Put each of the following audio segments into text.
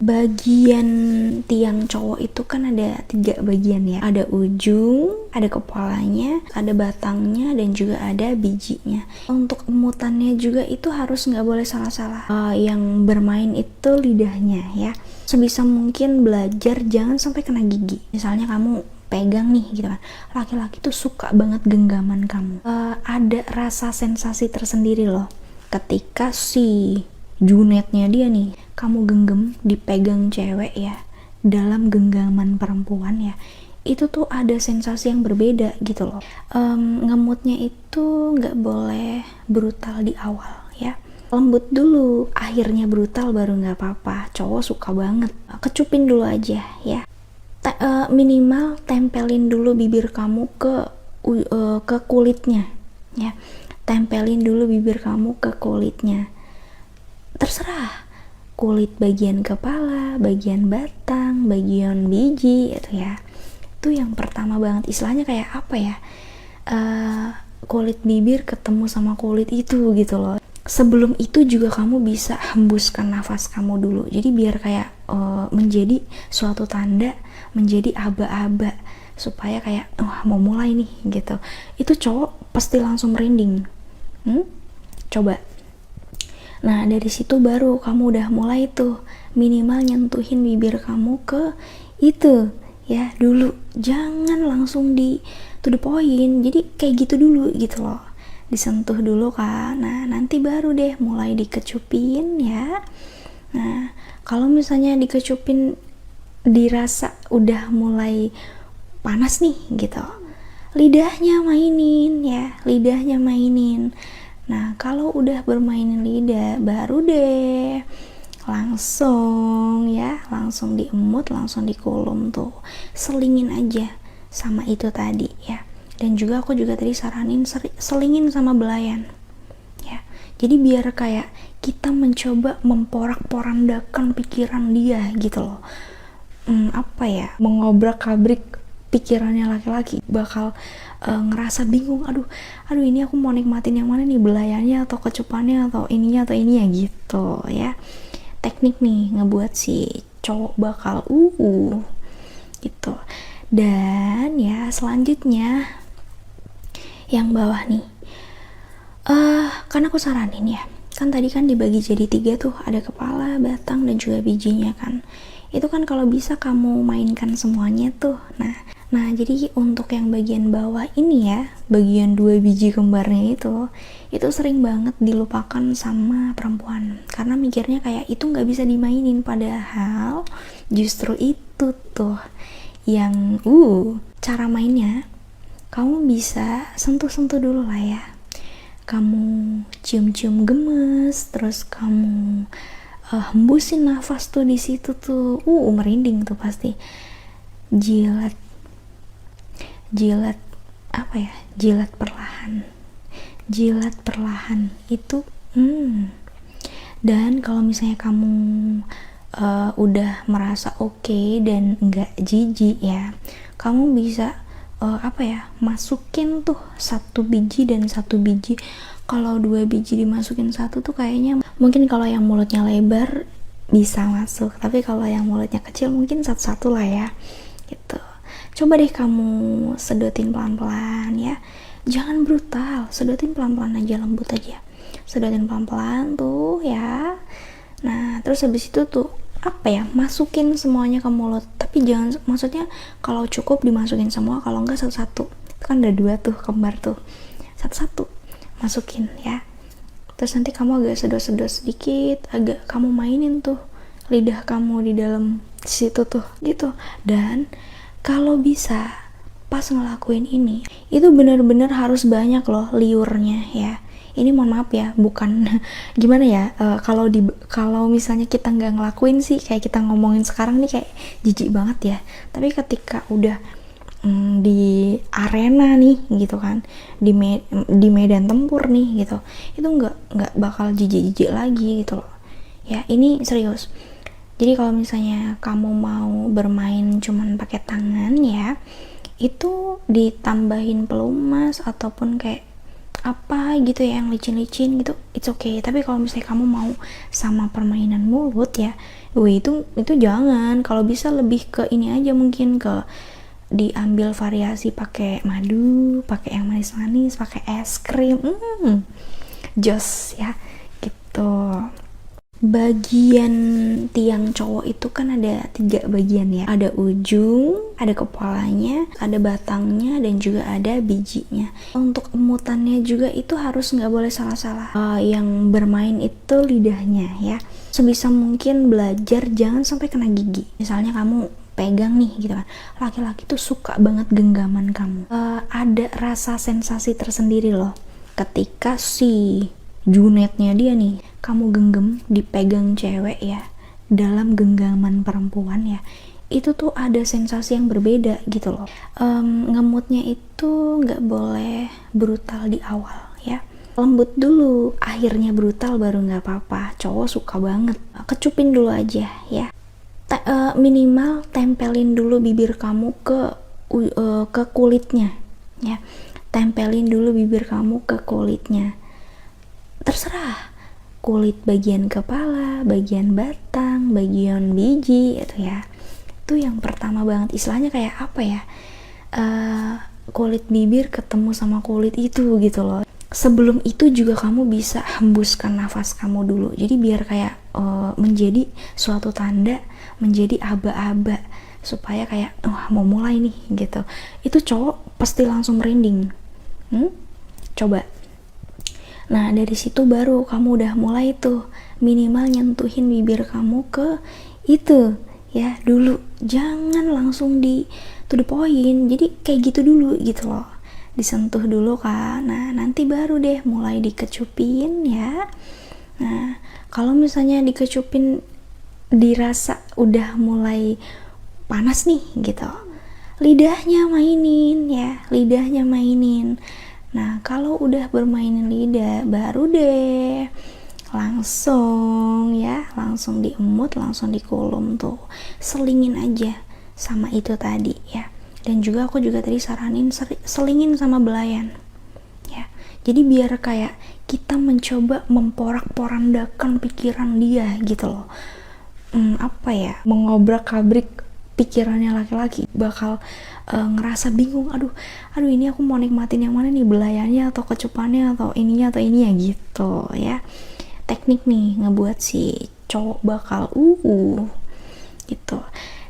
Bagian tiang cowok itu kan ada 3 bagian ya, ada ujung, ada kepalanya, ada batangnya, dan juga ada bijinya. Untuk emutannya juga itu harus nggak boleh salah-salah. Yang bermain itu lidahnya ya, sebisa mungkin belajar jangan sampai kena gigi. Misalnya kamu pegang nih gitu kan, laki-laki tuh suka banget genggaman kamu. Ada rasa sensasi tersendiri loh ketika si junetnya dia nih kamu genggam, dipegang cewek ya, dalam genggaman perempuan ya, itu tuh ada sensasi yang berbeda gitu loh. Ngemutnya itu nggak boleh brutal di awal ya, lembut dulu, akhirnya brutal baru nggak apa-apa. Cowok suka banget. Kecupin dulu aja ya, minimal tempelin dulu bibir kamu ke kulitnya ya, tempelin dulu bibir kamu ke kulitnya. Terserah kulit bagian kepala, bagian batang, bagian biji itu ya. Itu yang pertama banget, istilahnya kayak apa ya, kulit bibir ketemu sama kulit itu gitu loh. Sebelum itu juga kamu bisa hembuskan nafas kamu dulu, jadi biar kayak menjadi suatu tanda, menjadi aba-aba, supaya kayak wah mau mulai nih gitu. Itu cowok pasti langsung merinding. Coba. Nah dari situ baru kamu udah mulai tuh minimal nyentuhin bibir kamu ke itu ya dulu, jangan langsung di to the point. Jadi kayak gitu dulu gitu loh, disentuh dulu kan. Nah nanti baru deh mulai dikecupin ya. Nah kalau misalnya dikecupin dirasa udah mulai panas nih gitu, lidahnya mainin ya, lidahnya mainin. Nah kalau udah bermain lidah baru deh langsung ya, langsung diemut, langsung dikulum tuh, selingin aja sama itu tadi ya. Dan juga aku juga tadi saranin selingin sama belayan ya, jadi biar kayak kita mencoba memporak-porandakan pikiran dia gitu loh. Apa ya, mengobrak-abrik pikirannya laki-laki, bakal ngerasa bingung, aduh ini aku mau nikmatin yang mana nih, belayannya atau kecupannya atau ininya gitu ya. Teknik nih ngebuat si cowok bakal gitu. Dan ya selanjutnya yang bawah nih, kan aku saranin ya, kan tadi kan dibagi jadi 3 tuh, ada kepala, batang, dan juga bijinya kan. Itu kan kalau bisa kamu mainkan semuanya tuh. Nah jadi untuk yang bagian bawah ini ya, bagian 2 biji kembarnya itu sering banget dilupakan sama perempuan karena mikirnya kayak itu nggak bisa dimainin, padahal justru itu tuh yang cara mainnya. Kamu bisa sentuh-sentuh dulu lah ya, kamu cium-cium gemes, terus kamu hembusin nafas tuh di situ tuh, merinding tuh pasti. Jilat apa ya, jilat perlahan itu. Dan kalau misalnya kamu udah merasa oke dan nggak jijik ya, kamu bisa masukin tuh 1 biji dan 1 biji. Kalau 2 biji dimasukin 1 tuh kayaknya mungkin kalau yang mulutnya lebar bisa masuk, tapi kalau yang mulutnya kecil mungkin satu-satu lah ya gitu. Coba deh kamu sedotin pelan-pelan ya, jangan brutal, sedotin pelan-pelan aja, lembut aja, sedotin pelan-pelan tuh ya. Nah terus habis itu tuh masukin semuanya ke mulut, tapi jangan, maksudnya kalau cukup dimasukin semua, kalau enggak satu-satu. Itu kan ada 2 tuh kembar tuh, satu-satu masukin ya. Terus nanti kamu agak sedot-sedot sedikit, agak kamu mainin tuh lidah kamu di dalam situ tuh gitu. Dan kalau bisa pas ngelakuin ini itu benar-benar harus banyak loh liurnya ya. Ini mohon maaf ya, bukan gimana ya, kalau misalnya kita nggak ngelakuin sih, kayak kita ngomongin sekarang nih kayak jijik banget ya, tapi ketika udah di arena nih gitu kan, di medan tempur nih gitu, itu nggak bakal jijik lagi gitu loh ya. Ini serius. Jadi kalau misalnya kamu mau bermain cuman pakai tangan ya, itu ditambahin pelumas ataupun kayak apa gitu ya yang licin-licin gitu, it's okay. Tapi kalau misalnya kamu mau sama permainan mulut ya, itu jangan. Kalau bisa lebih ke ini aja, mungkin ke diambil variasi pakai madu, pakai yang manis-manis, pakai es krim, jos ya gitu. Bagian tiang cowok itu kan ada 3 bagian ya, ada ujung, ada kepalanya, ada batangnya, dan juga ada bijinya. Untuk emutannya juga itu harus nggak boleh salah-salah. Yang bermain itu lidahnya ya, sebisa mungkin belajar jangan sampai kena gigi. Misalnya kamu pegang nih gitu kan, laki-laki tuh suka banget genggaman kamu. Ada rasa sensasi tersendiri loh ketika si junetnya dia nih kamu genggam, dipegang cewek ya, dalam genggaman perempuan ya, itu tuh ada sensasi yang berbeda gitu loh. Ngemutnya itu nggak boleh brutal di awal ya, lembut dulu, akhirnya brutal baru nggak apa-apa. Cowok suka banget. Kecupin dulu aja ya, minimal tempelin dulu bibir kamu ke kulitnya ya, tempelin dulu bibir kamu ke kulitnya. Terserah kulit bagian kepala, bagian batang, bagian biji itu ya. Itu yang pertama banget, istilahnya kayak apa ya, kulit bibir ketemu sama kulit itu gitu loh. Sebelum itu juga kamu bisa hembuskan nafas kamu dulu, jadi biar kayak menjadi suatu tanda, menjadi aba-aba, supaya kayak mau mulai nih gitu. Itu cowok pasti langsung merinding. Coba. Nah dari situ baru kamu udah mulai tuh minimal nyentuhin bibir kamu ke itu ya dulu, jangan langsung di to the point. Jadi kayak gitu dulu gitu loh, disentuh dulu kan. Nah nanti baru deh mulai dikecupin ya. Nah kalau misalnya dikecupin dirasa udah mulai panas nih gitu, lidahnya mainin ya, lidahnya mainin. Nah kalau udah bermain lidah baru deh langsung ya, langsung diemut, langsung dikulum tuh, selingin aja sama itu tadi ya. Dan juga aku juga tadi saranin selingin sama belayan ya, jadi biar kayak kita mencoba memporak-porandakan pikiran dia gitu loh. Apa ya, mengobrak-abrik pikirannya laki-laki, bakal ngerasa bingung, aduh ini aku mau nikmatin yang mana nih, belayannya atau kecupannya atau ininya gitu ya. Teknik nih ngebuat si cowok bakal gitu.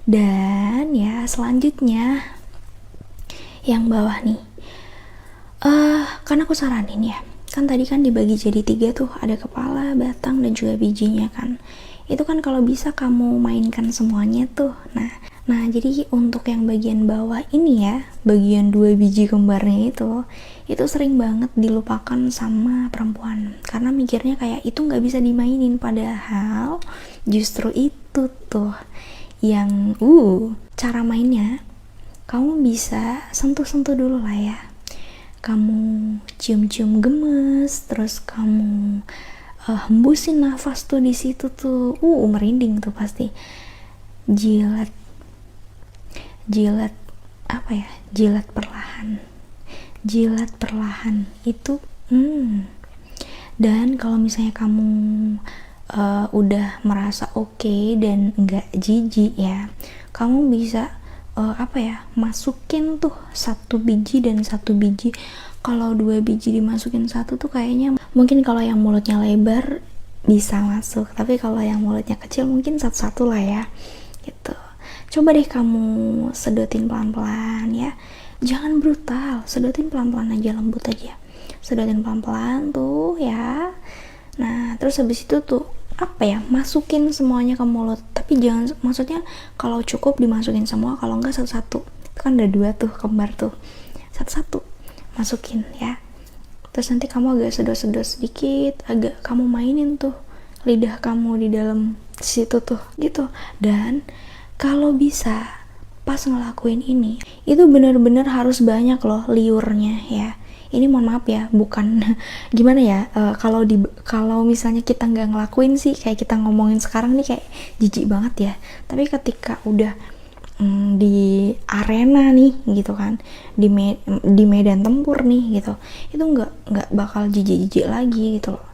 Dan ya selanjutnya yang bawah nih, karena aku saranin ya, kan tadi kan dibagi jadi 3 tuh, ada kepala, batang, dan juga bijinya kan. Itu kan kalau bisa kamu mainkan semuanya tuh. Nah jadi untuk yang bagian bawah ini ya, bagian 2 biji kembarnya itu sering banget dilupakan sama perempuan karena mikirnya kayak itu nggak bisa dimainin, padahal justru itu tuh yang cara mainnya. Kamu bisa sentuh-sentuh dulu lah ya, kamu cium-cium gemes, terus kamu hembusin nafas tuh di situ tuh, merinding tuh pasti. Jilat apa ya, jilat perlahan itu. Dan kalau misalnya kamu udah merasa oke dan nggak jijik ya, kamu bisa masukin tuh 1 biji dan 1 biji. Kalau 2 biji dimasukin 1 tuh kayaknya mungkin kalau yang mulutnya lebar bisa masuk, tapi kalau yang mulutnya kecil mungkin satu-satu lah ya gitu. Coba deh kamu sedotin pelan-pelan ya, jangan brutal, sedotin pelan-pelan aja, lembut aja, sedotin pelan-pelan tuh ya. Nah terus habis itu tuh masukin semuanya ke mulut, tapi jangan, maksudnya kalau cukup dimasukin semua, kalau enggak satu-satu. Itu kan ada 2 tuh kembar tuh, satu-satu masukin ya. Terus nanti kamu agak sedot-sedot sedikit, agak kamu mainin tuh lidah kamu di dalam situ tuh gitu. Dan kalau bisa pas ngelakuin ini itu bener-bener harus banyak loh liurnya ya. Ini mohon maaf ya, bukan gimana ya, kalau misalnya kita nggak ngelakuin sih, kayak kita ngomongin sekarang nih kayak jijik banget ya, tapi ketika udah di arena nih gitu kan, di medan tempur nih gitu, itu nggak bakal jijik-jijik lagi gitu loh.